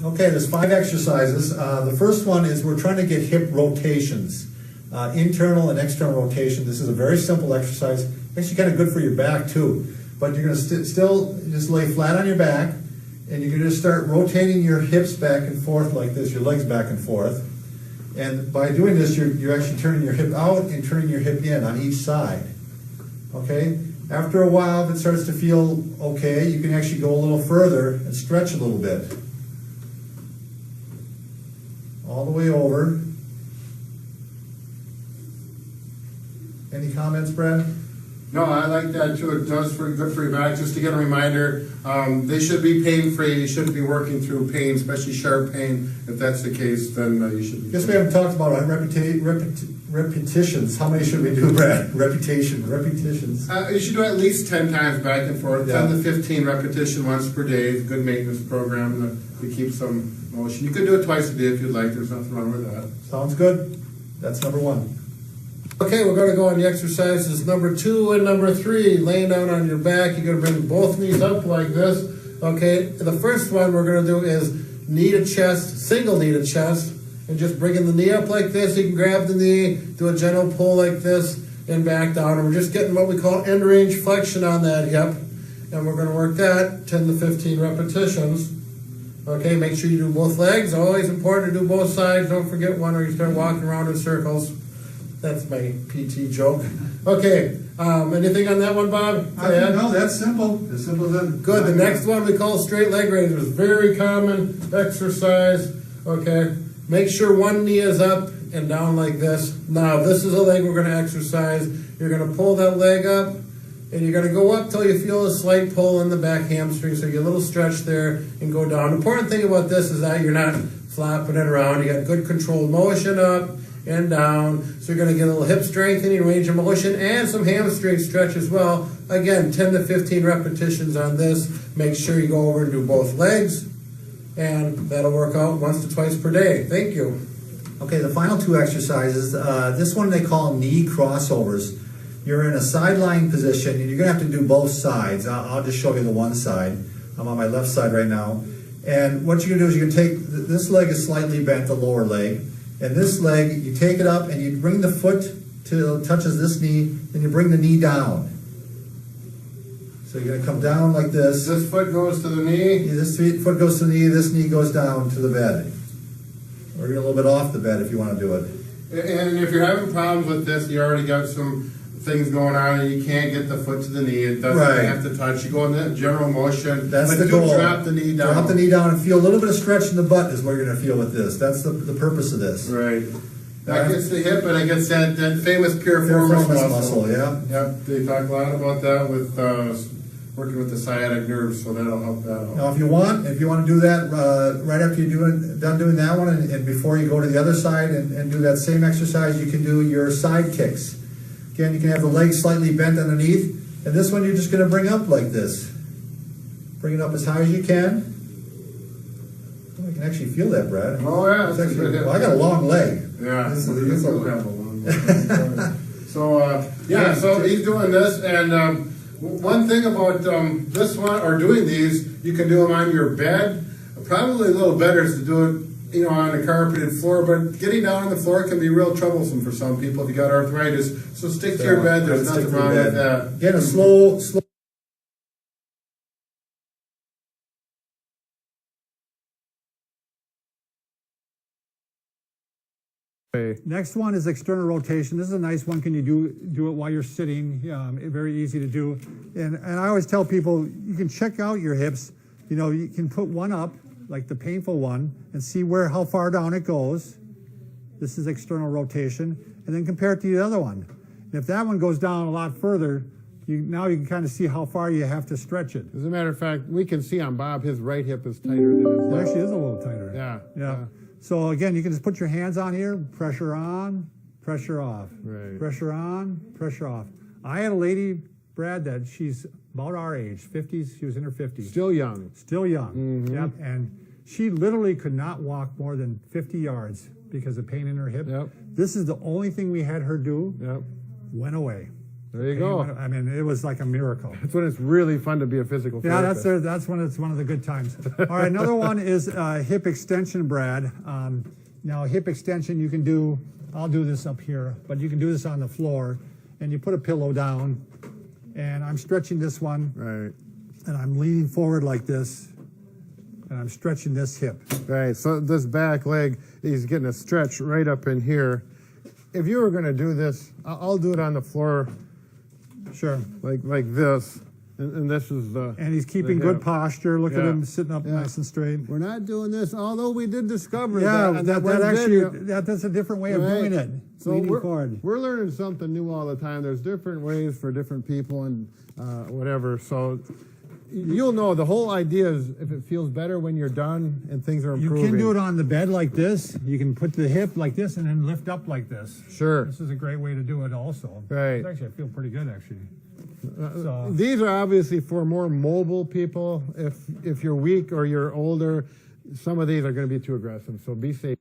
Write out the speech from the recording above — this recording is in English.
Okay, there's 5 exercises. The first one is we're trying to get hip rotations, internal and external rotation. This is a very simple exercise. Actually kind of good for your back too. But you're going to still just lay flat on your back, and you're going to just start rotating your hips back and forth like this, your legs back and forth. And by doing this, you're actually turning your hip out and turning your hip in on each side. Okay? After a while, if it starts to feel okay, you can actually go a little further and stretch a little bit. All the way over. Any comments, Brad? No, I like that too. It does good for your back. Just to get a reminder, they should be pain-free. You shouldn't be working through pain, especially sharp pain. If that's the case, then you should be. Guess we haven't talked about repetitions. How many should we do, Brad? Repetitions. You should do at least 10 times back and forth. Yeah. 10 to 15 repetition once per day. It's a good maintenance program to keep some motion. You could do it twice a day if you'd like. There's nothing wrong with that. Sounds good. That's number 1. Okay, we're going to go on the exercises number 2 and number 3. Laying down on your back, you're going to bring both knees up like this. Okay, the first one we're going to do is knee to chest, single knee to chest, and just bringing the knee up like this. You can grab the knee, do a gentle pull like this, and back down. And we're just getting what we call end range flexion on that hip. And we're going to work that 10 to 15 repetitions. Okay, make sure you do both legs. Always important to do both sides. Don't forget one or you start walking around in circles. That's my PT joke. Okay, anything on that one, Bob? No, that's simple. As simple as that. Good. The next one we call straight leg raisers. Very common exercise. Okay, make sure one knee is up and down like this. Now, this is a leg we're going to exercise. You're going to pull that leg up, and you're going to go up till you feel a slight pull in the back hamstring, so you get a little stretch there and go down. The important thing about this is that you're not flopping it around. You got good controlled motion up and down, so you're going to get a little hip strengthening, range of motion, and some hamstring stretch as well. Again, 10 to 15 repetitions on this. Make sure you go over and do both legs, and that'll work out once to twice per day. Thank you. Okay, the final 2 exercises, this one they call knee crossovers. You're in a sideline position, and you're going to have to do both sides. I'll just show you the one side. I'm on my left side right now. And what you're going to do is you're going to take, this leg is slightly bent, the lower leg. And this leg, you take it up and you bring the foot till it touches this knee, and you bring the knee down. So you're going to come down like this. This foot goes to the knee. This foot goes to the knee, this knee goes down to the bed. Or you're a little bit off the bed if you want to do it. And if you're having problems with this, you already got some things going on and you can't get the foot to the knee. It doesn't have to touch. You go in that general motion. That's the goal. Drop the knee down. Drop the knee down and feel a little bit of stretch in the butt is what you're going to feel with this. That's the purpose of this. Right. That gets the hip and it gets that famous piriformis muscle. Yeah. Yep. They talk a lot about that with working with the sciatic nerves, so that'll help that out. Now, if you want to do that right after you're done doing that one, and before you go to the other side and do that same exercise, you can do your side kicks. Again, you can have the legs slightly bent underneath, and this one you're just going to bring up like this. Bring it up as high as you can. Oh, I can actually feel that, Brad. Oh yeah, well, I got a long leg. Yeah, this you do have a long leg. So so he's doing this, and one thing about this one or doing these, you can do them on your bed. Probably a little better is to do it, on a carpeted floor, but getting down on the floor can be real troublesome for some people if you got arthritis. So stick to your bed. There's nothing wrong with that. Get a slow. Next one is external rotation. This is a nice one. Can you do it while you're sitting? Very easy to do. And I always tell people, you can check out your hips. You can put one up, like the painful one, and see how far down it goes. This is external rotation. And then compare it to the other one. And if that one goes down a lot further, now you can kind of see how far you have to stretch it. As a matter of fact, we can see on Bob, his right hip is tighter than his left. It actually is a little tighter. Yeah. So again, you can just put your hands on here, pressure on, pressure off. Right. Pressure on, pressure off. I had a lady, Brad, that she's about our age, 50s, she was in her 50s. Still young. Still young, Yep. And she literally could not walk more than 50 yards because of pain in her hip. Yep. This is the only thing we had her do. Yep. Went away. There you go. I mean, it was like a miracle. That's when it's really fun to be a physical Yeah, therapist. that's when it's one of the good times. All right, another one is hip extension, Brad. Now, hip extension, you can do, I'll do this up here, but you can do this on the floor, and you put a pillow down, and I'm stretching this one, Right. and I'm leaning forward like this, and I'm stretching this hip. Right, so this back leg, he's getting a stretch right up in here. If you were going to do this, I'll do it on the floor Sure. like this, and this is the... And he's keeping the good hip. posture. Look at Yeah. him sitting up Yeah. nice and straight. We're not doing this, although we did discover Yeah, that. that one actually, video. that's a different way of Right. doing it. So Leaning we're, forward. we're learning something new all the time. There's different ways for different people and whatever. So you'll know the whole idea is if it feels better when you're done and things are You improving. can do it on the bed like this. You can put the hip like this and then lift up like this. Sure. This is a great way to do it also. Right. Actually, I feel pretty good, actually. So, These are obviously for more mobile people. If you're weak or you're older, some of these are going to be too aggressive. So be safe.